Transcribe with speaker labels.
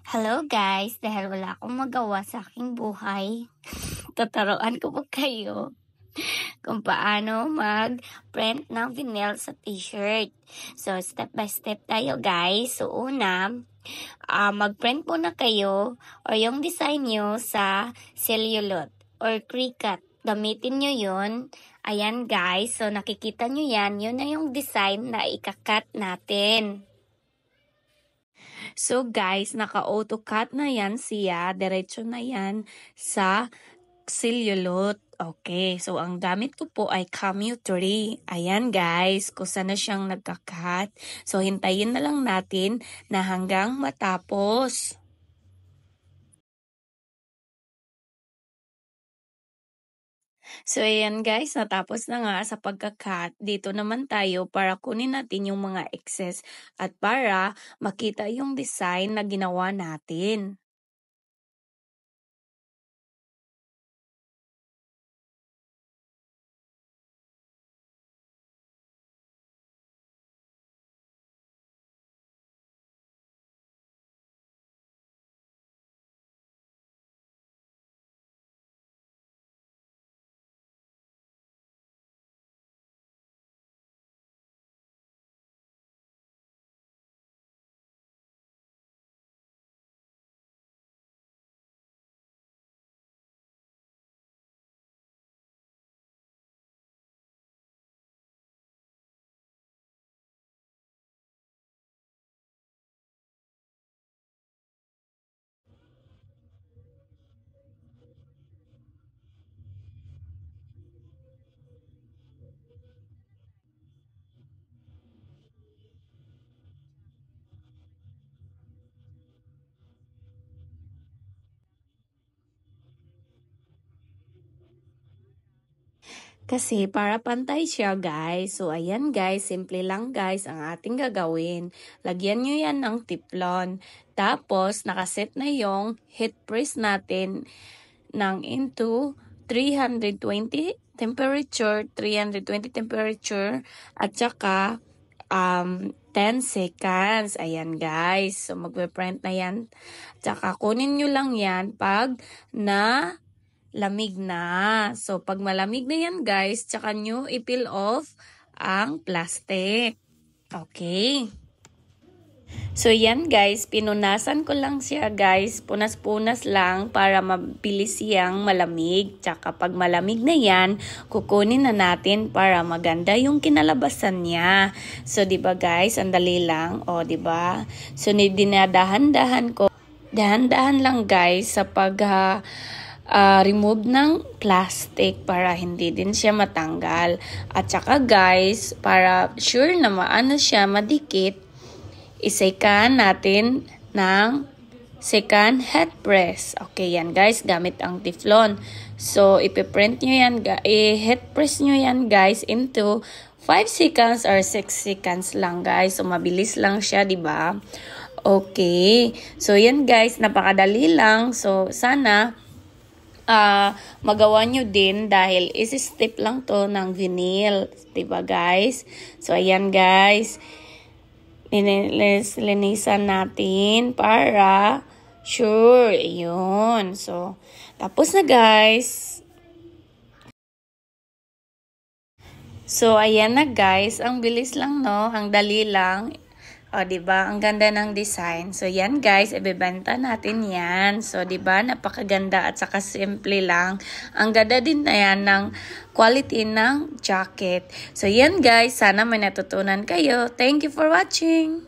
Speaker 1: Hello guys, dahil wala akong magawa sa aking buhay, tuturuan ko po kayo kung paano mag-print ng vinyl sa t-shirt. So, step by step tayo guys. So, una, mag-print muna kayo o yung design nyo sa cellulose or Cricut. Gamitin nyo yun. Ayan guys, so nakikita nyo yan. Yun na yung design na ikakat natin. So guys, naka-auto-cut na yan siya. Diretso na yan sa cellulose. Okay, so ang gamit ko po ay Cameo 3. Ayan guys, kung saan na siyang nagka-cut. So hintayin na lang natin na hanggang matapos. So, ayan guys, natapos na nga sa pagka-cut. Dito naman tayo para kunin natin yung mga excess at para makita yung design na ginawa natin. Kasi para pantay siya guys. So ayan guys, simple lang guys ang ating gagawin. Lagyan nyo yan ng teflon. Tapos nakaset na yung heat press natin ng into 320 temperature at saka 10 seconds. Ayan guys. So magpe-print na yan. Tsaka kunin nyo lang yan pag na lamig na. So, pag malamig na yan guys, tsaka nyo i-peel off ang plastic. Okay. So, yan guys, pinunasan ko lang siya guys. Punas-punas lang para mabilis siyang malamig. Tsaka pag malamig na yan, kukunin na natin para maganda yung kinalabasan niya. So, diba guys, ang dali lang. O, diba? So, dinadahan-dahan ko. Dahan-dahan lang guys sa remove ng plastic para hindi din siya matanggal. At saka guys, para sure na maano siya madikit, isaykan natin ng second head press. Okay, yan guys, gamit ang teflon. So, ipiprint nyo yan, i-head press nyo yan guys into 5 seconds or 6 seconds lang guys. So, mabilis lang siya, diba? Okay. So, yan guys, napakadali lang. So, sana magawa nyo din dahil isi-step lang to ng vinyl. Diba guys? So, ayan guys. Linisan natin para sure. Ayun. So, tapos na guys. So, ayan na guys. Ang bilis lang no. Ang dali lang. O, diba? Ang ganda ng design. So, yan guys, ibebenta natin yan. So, diba? Napakaganda at saka simple lang. Ang ganda din na yan ng quality ng jacket. So, yan guys. Sana may natutunan kayo. Thank you for watching.